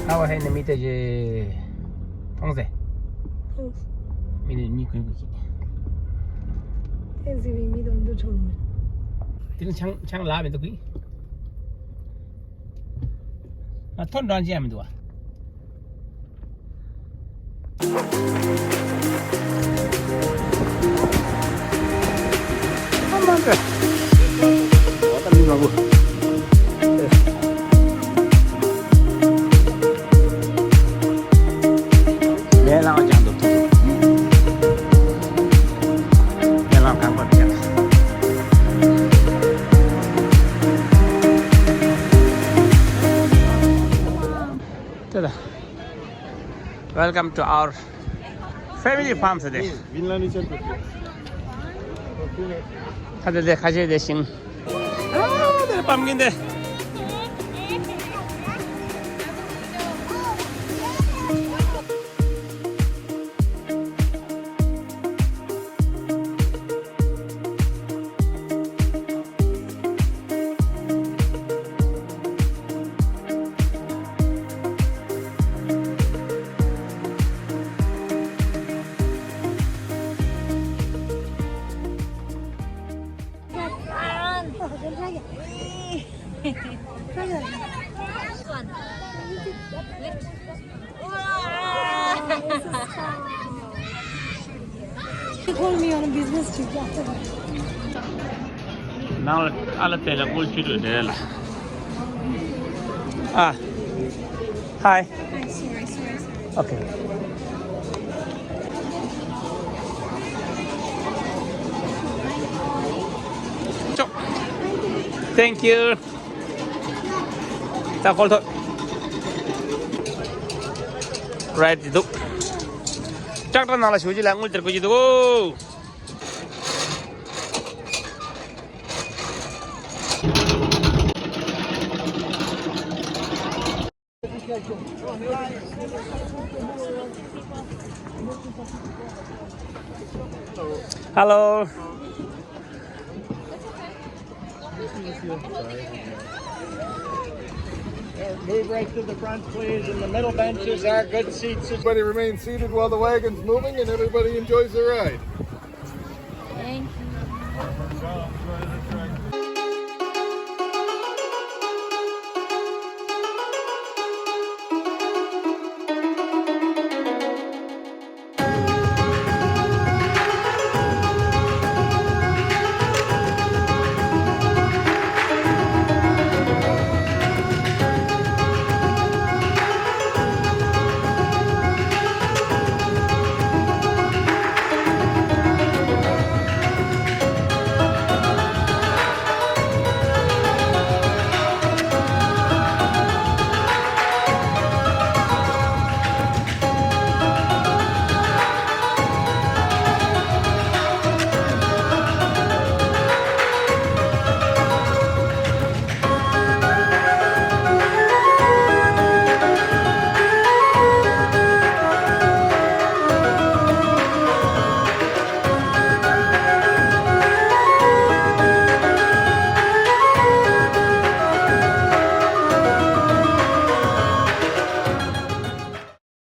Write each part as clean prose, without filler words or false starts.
사와 해는 밑에 이제 통세. 밑에 그기. 텐스비 미동도 좋은. 지금 창 라면 또 그기. 아, 톤도 안 지하면 좋아. 한번 더. 왔다 미하고. 매랑 장도 또. 매랑 강번 장. 됐다. Welcome to our family farm today. 다들 내 가져야 되신. 아, 내 밤긴데. He told me on a business trip after that. Now alla tela kulturu dela. Ah. Hi. Hi, sorry. Okay. Thank you. Ta call thôi. Right itu. Chắc là nào là số gì là ngồi chơi cái gì đâu. Hello. Move right to the front, please. And the middle benches are good seats. Everybody remain seated while the wagon's moving and everybody enjoys the ride. Thank you.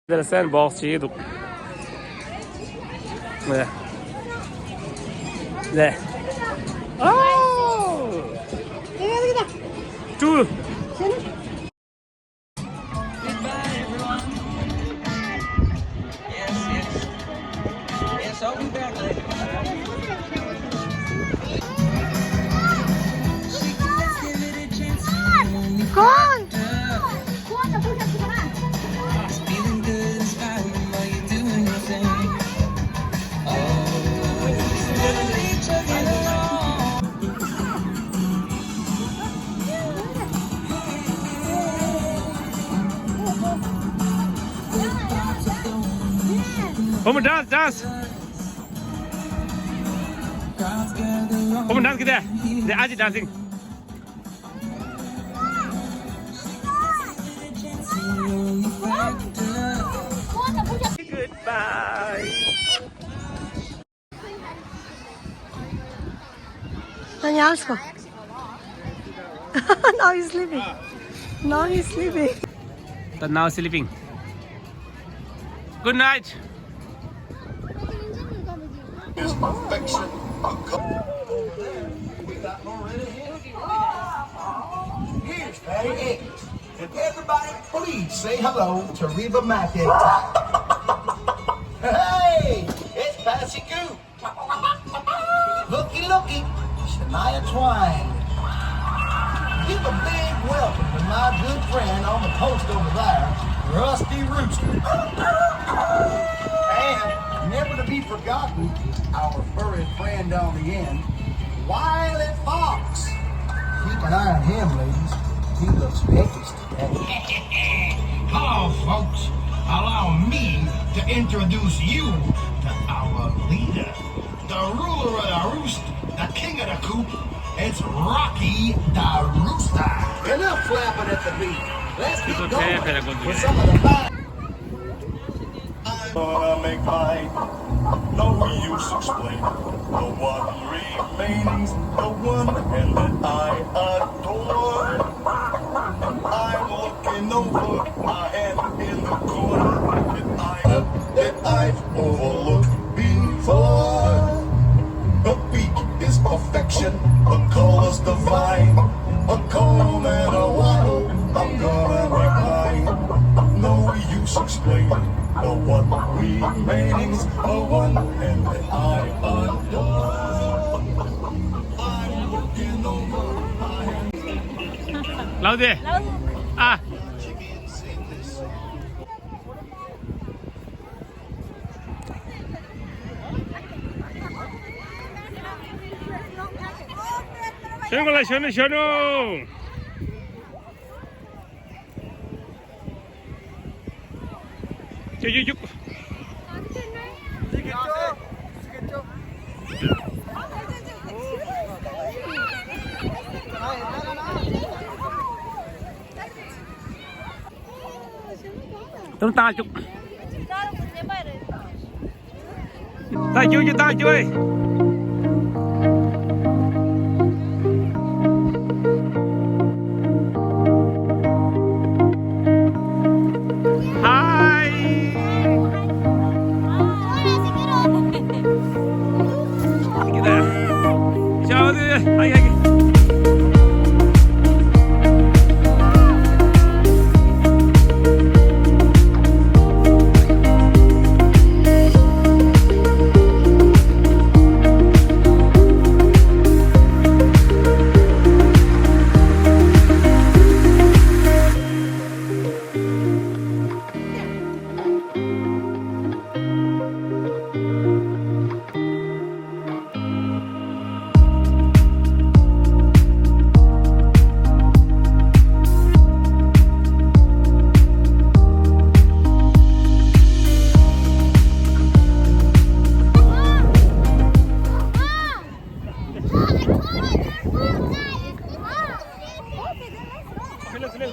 Der sandbox cheio. 네. 네. 아! 둘. Kom dans, dans. Kom dans kita. The Aji dancing. Goodbye. Danielsko. Now he's sleeping. Now he's sleeping. But now sleeping. Good night. Is perfection. Here's Patty Eggers. And everybody, please say hello to Reba McEntire. Hey, it's Patsy Goo. Looky, looky, Shania Twain. Give a big welcome to my good friend on the post over there, Rusty Rooster. And never to be forgotten, our furry friend on the end, Wiley Fox. Keep an eye on him, ladies. He looks Vegas today. Hello, folks. Allow me to introduce you to our leader, the ruler of the roost, the king of the coop. It's Rocky the Rooster. Enough flapping at the beat. Let's get People going tap it, with some of the fine. Gonna make mine. No use explaining. The one remaining's the one and that I adore. I'm looking over my hand in the corner that I've overlooked before. The beak is perfection, the color's divine. A comb and a waddle, I'm gonna make mine. No use explaining. The one remaining's the one and that I adore. I'm looking over my hand. Loud there. Ah. Shungle, shunu, shunu. Juk. Tung ta chúc. Ta chui. Hi. Kita. Chào đi. Hai.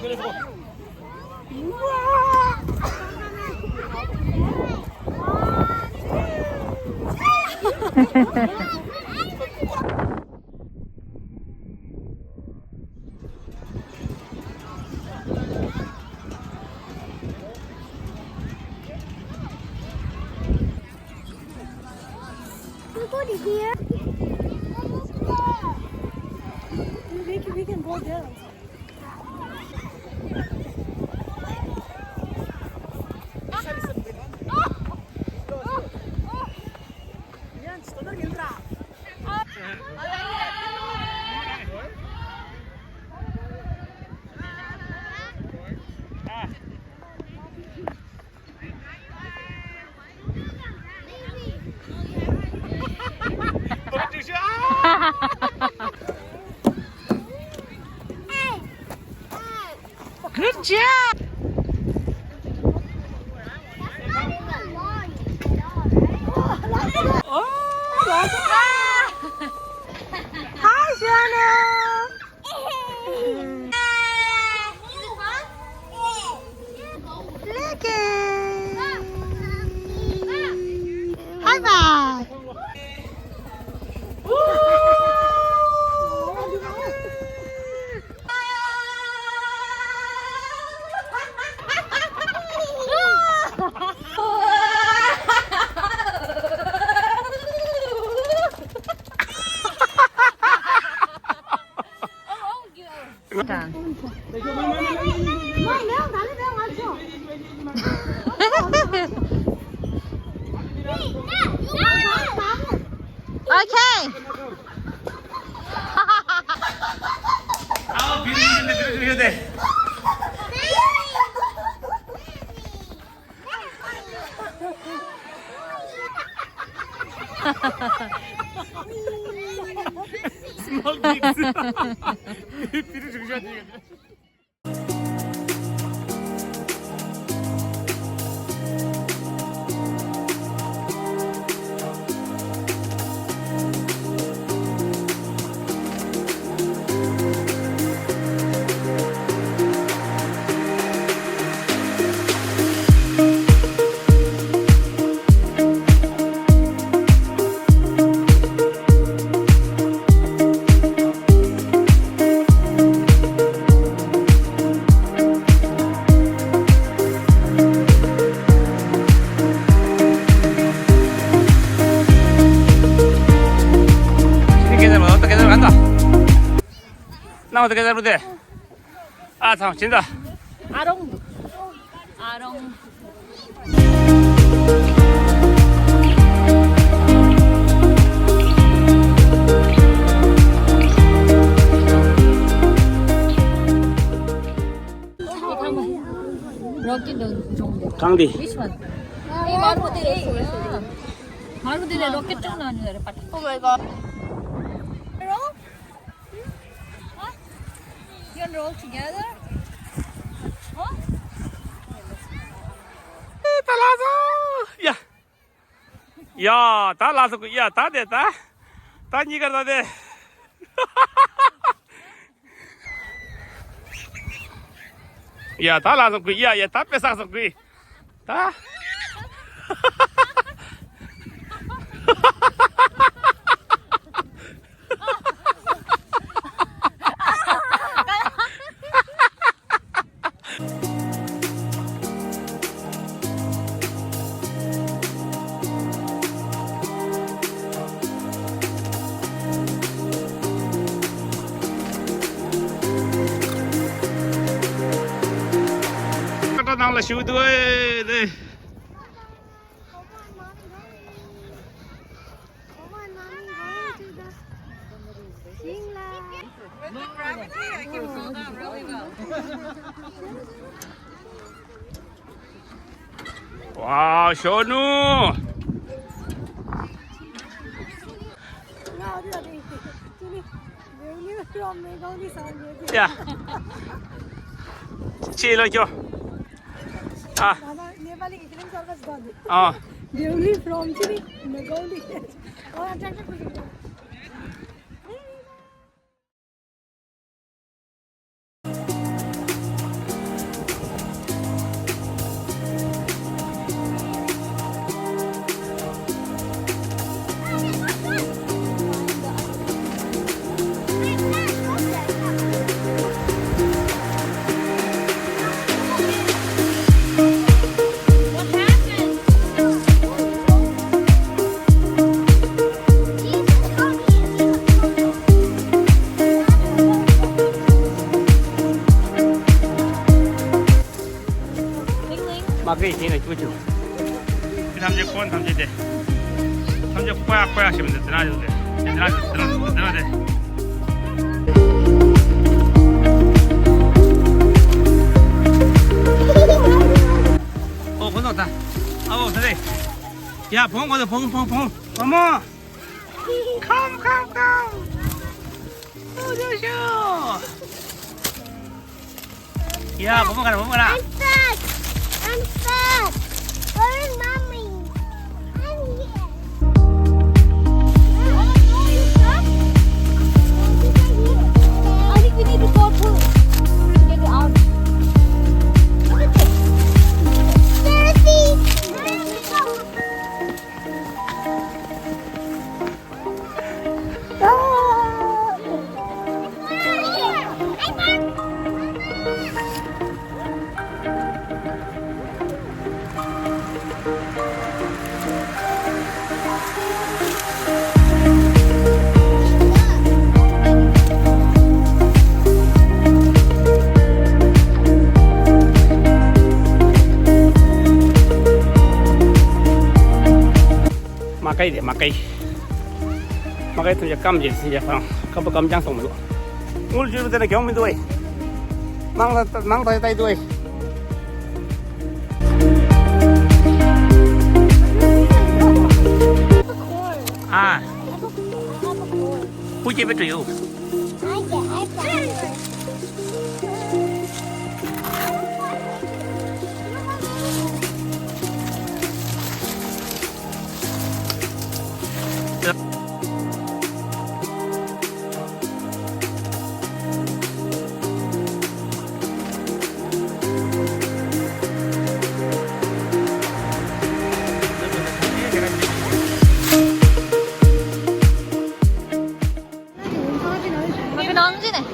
Let's go. Here. We can go there. Good job. Hi, Shana. Look it. High five. 오케이. 아우 비린내 들어주셔야 돼. 스몰 빅스. 비를 주셔야 돼. 어떻게 들어간다. 나 어떻게 잡으면 돼? 아, 잠깐 진다. 아롱. 강디. baru dia roket cuma nih dari pati. Oh my god. Roll? Huh? You want to roll together? Huh? 다 나서. 야. 야, 다 나서. 야, 다 됐다. 다 니가 다 돼. 야, 다 나서. 야, 야, 다 뺏어서. 다. nào là siêu tươi đây. Wow, Shonu. Ya. Chị lời chưa? Ah. Oh. Deuli from Chile, Nagauli. Oh, I'm trying to. mà cái gì này chưa chịu cái tham gia con tham gia đây tham gia khoa khoa xem được thế nào rồi thế nào đây ô con ta ô thế đây ya phong qua được phong mò không ô chưa chưa ya phong qua nào I'm stuck. Where is mommy? I'm here. Oh, you stuck? I think we need to go to get it out. Look at this. There's a thief. Makai dia makai Makanya itu jam je sih ya, kalau kam jang song dulu. Ul juru tadi kau minta mang tay tu. À, Phu Chi với Triệu. Makin nangis nih.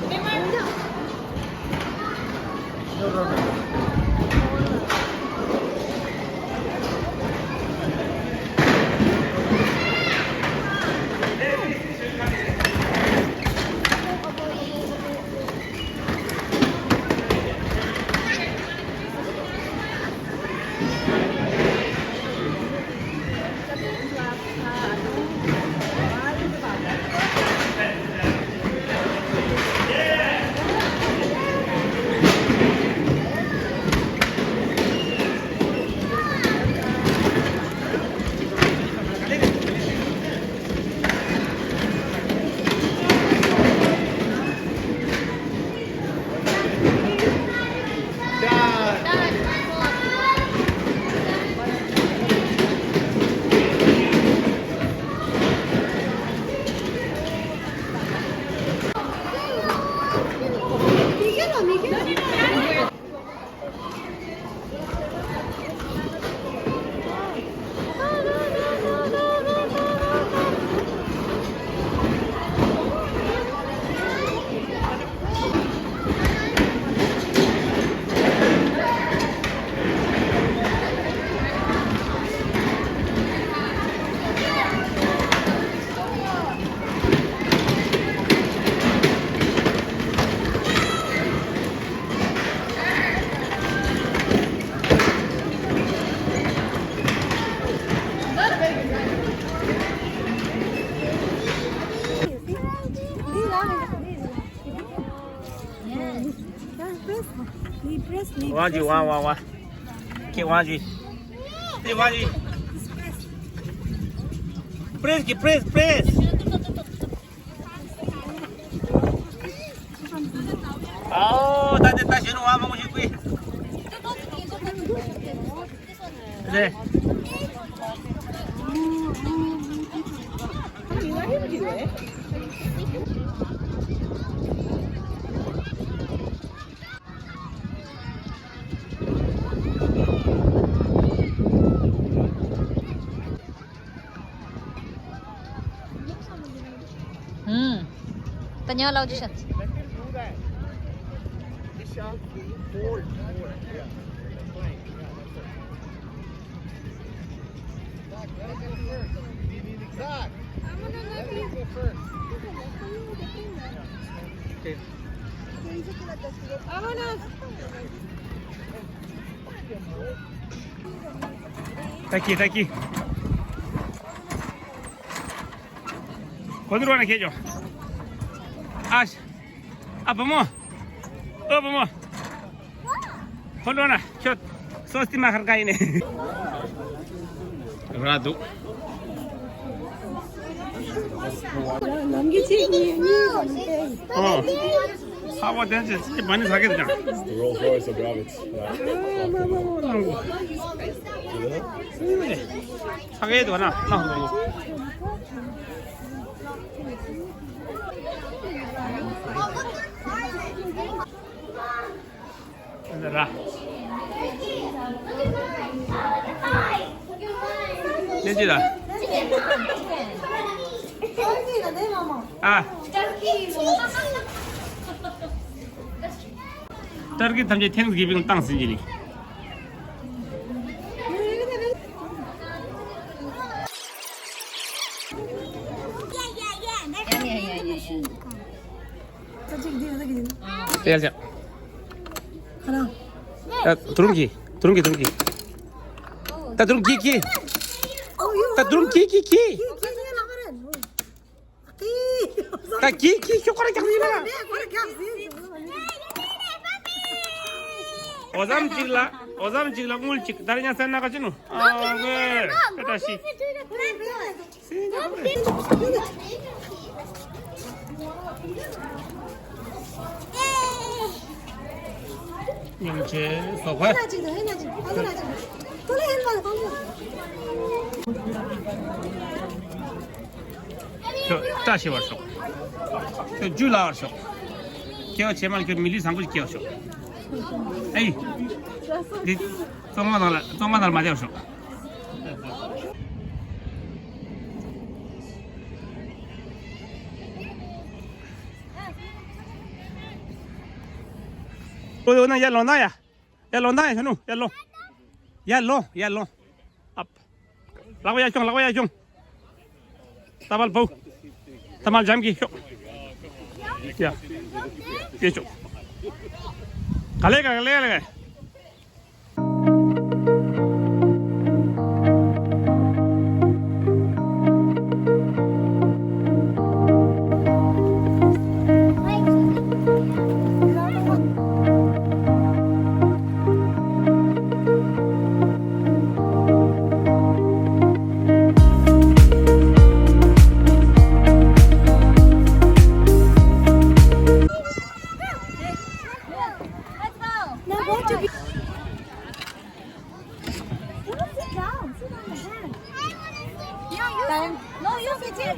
Waji, wah. Ke waji. Di waji. Press. Oh, tadi tak sih nuah mau sih kui. Deh. Tanya lah audition. Taki. 어디로 가나 개죠? Apa mau? Hold on, shot. Sosti mahar kain ini. Ratu. Oh, how about that? Just mana sakit dah? The Rolls Royce of rabbits. sakit tu mana? Nah. Dah. Jadi dah. Turkey tamje Thanksgiving tang sini. Ya. Ya. Turun ki. Tak turun ki. Tak turun ki. 기 쇼코라 장리라. 오잠 찔라 물직 다리냐 산나 가지노. 그 다시. 님체 소파. 저 다시 왔어. 저 줄라 왔어. क्या अच्छे माल के मिली सांगुल क्या हो? ऐ, दी तोंगा मजा हो. Oh, na yellow na ya, sanu, yellow, up. Lawa ya jong. Tabal pau, tamal jam ki. Ya. Eso. Calega. No, you sit here.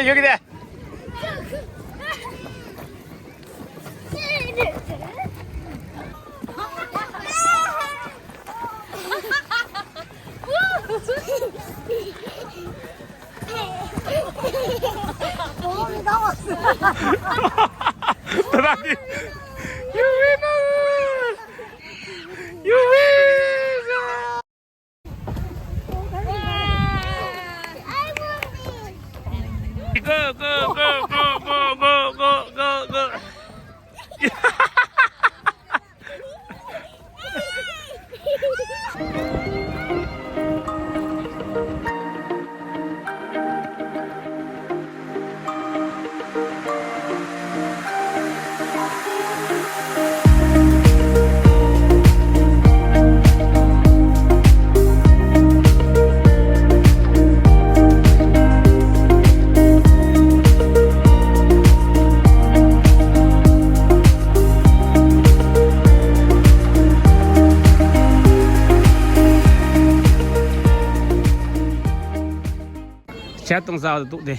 여기다. 몸이 나왔어. Terakhir. You winner. You winner. Go. Chat tông sao tụ đi.